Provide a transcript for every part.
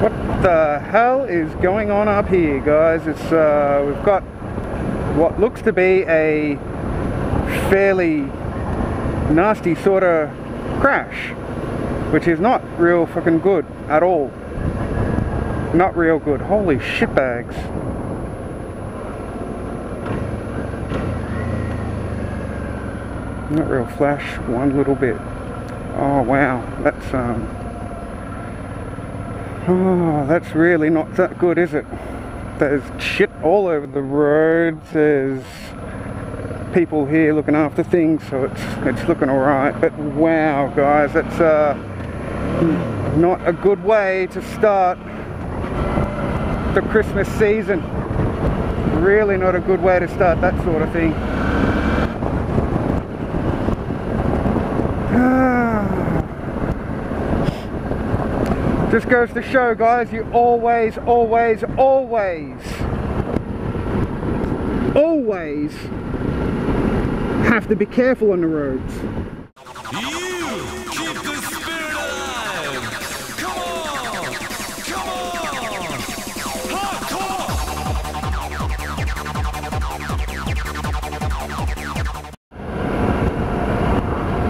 What the hell is going on up here, guys? It's we've got what looks to be a fairly nasty sort of crash, which is not real fucking good at all. Not real good. Holy shitbags. Not real flash one little bit. Oh wow, that's really not that good, is it? There's shit all over the roads. There's people here looking after things, so it's looking alright. But wow, guys, that's not a good way to start the Christmas season. Really not a good way to start that sort of thing. Just goes to show, guys, you always have to be careful on the roads. You keep the spirit alive. Come on, hardcore.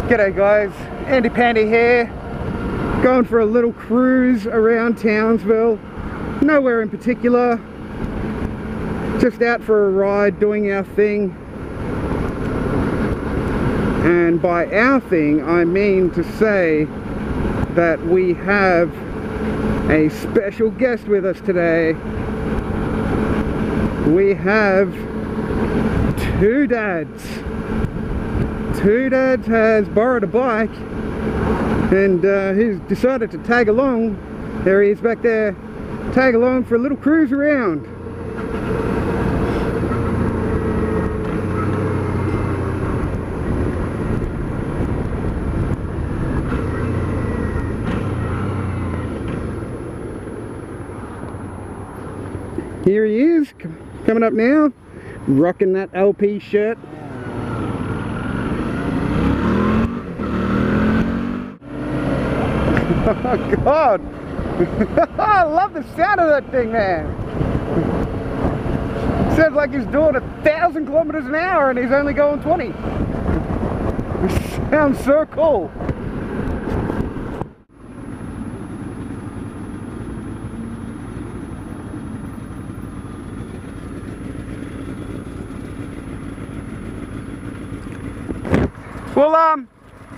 G'day guys, Andy Pandy here. Going for a little cruise around Townsville. Nowhere in particular. Just out for a ride, doing our thing. And by our thing, I mean to say that we have a special guest with us today. We have two dads. Two dads has borrowed a bike and he's decided to tag along. There he is back there. Tag along for a little cruise around. Here he is, coming up now, rocking that LP shirt. Oh God! I love the sound of that thing, man. Sounds like he's doing 1,000 kilometers an hour and he's only going 20. It sounds so cool.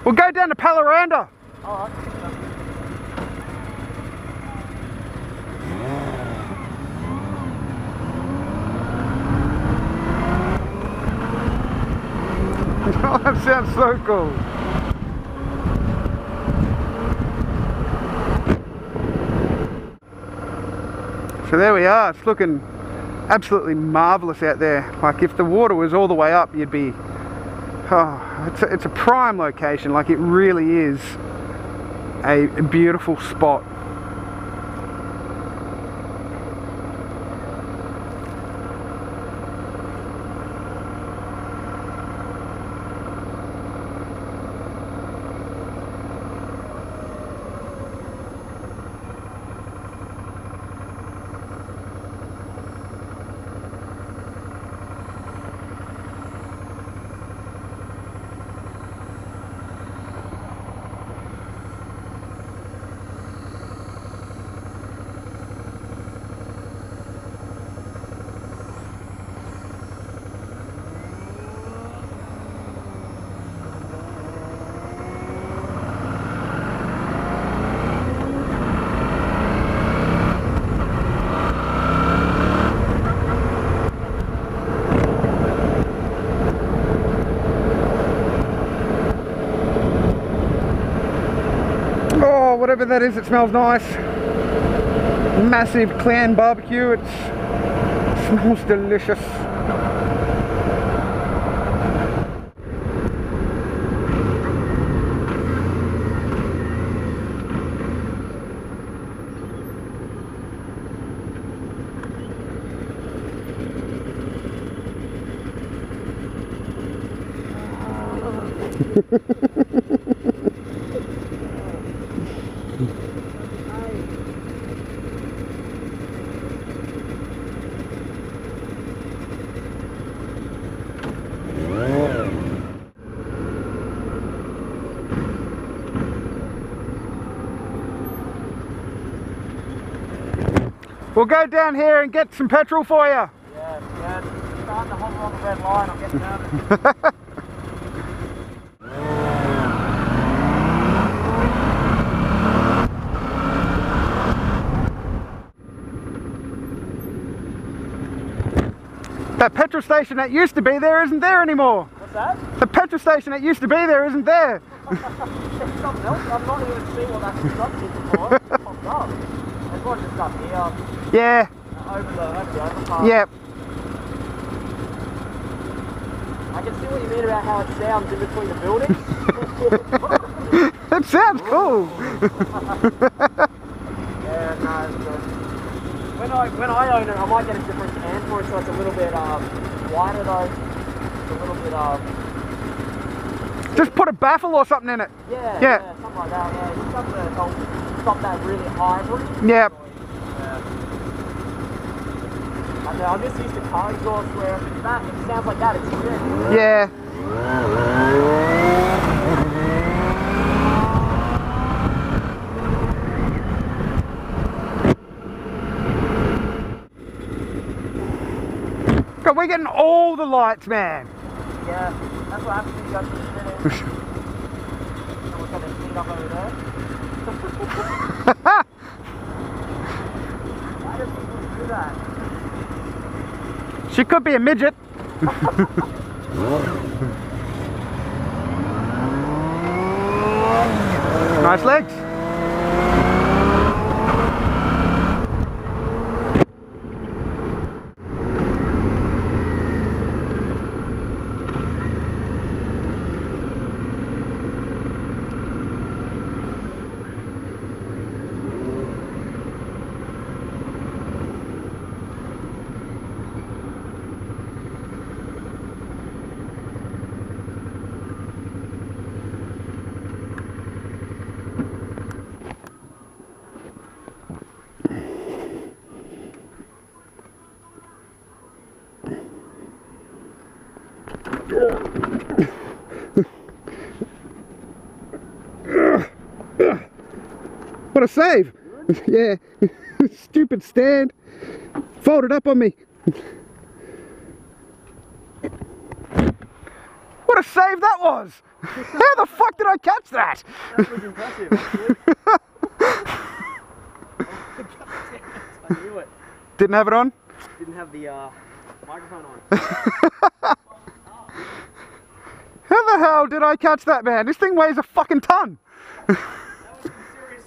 We'll go down to Palaranda. Alright. Oh, that sounds so cool. So there we are. It's looking absolutely marvellous out there. Like if the water was all the way up, you'd be... Oh, it's a prime location. Like it really is a beautiful spot. Whatever that is, it smells nice. Massive clan barbecue. It smells delicious. We'll go down here and get some petrol for you. Yeah, it's starting to hover on the red line. I'm getting nervous. That petrol station that used to be there isn't there anymore. What's that? The petrol station that used to be there isn't there. There's something else. I'm not even seeing what that construction is before. It popped up. There's one just up here. Yeah. Over the overpass. Yep. I can see what you mean about how it sounds in between the buildings. That sounds cool. Yeah, no, it's good. When I own it, I might get a different can for it, so it's a little bit wider though. It's a little bit Just put a baffle or something in it. yeah, something like that. Yeah, just something to help stop that really high breeze. Yep. Yeah. I know, I'm just used to car exhaust where if it's that, if it sounds like that, it's shit. Yeah. God, we're getting all the lights, man. Yeah, that's what happens when you go to the finish. Someone's got their feet up over there. Why does people do that? She could be a midget. Nice legs. What a save! Yeah, stupid stand. Folded up on me. What a save that was! How the fuck did I catch that? That was impressive, actually. I knew it. Didn't have it on? Didn't have the microphone on. How the hell did I catch that, man? This thing weighs a fucking ton. That was some serious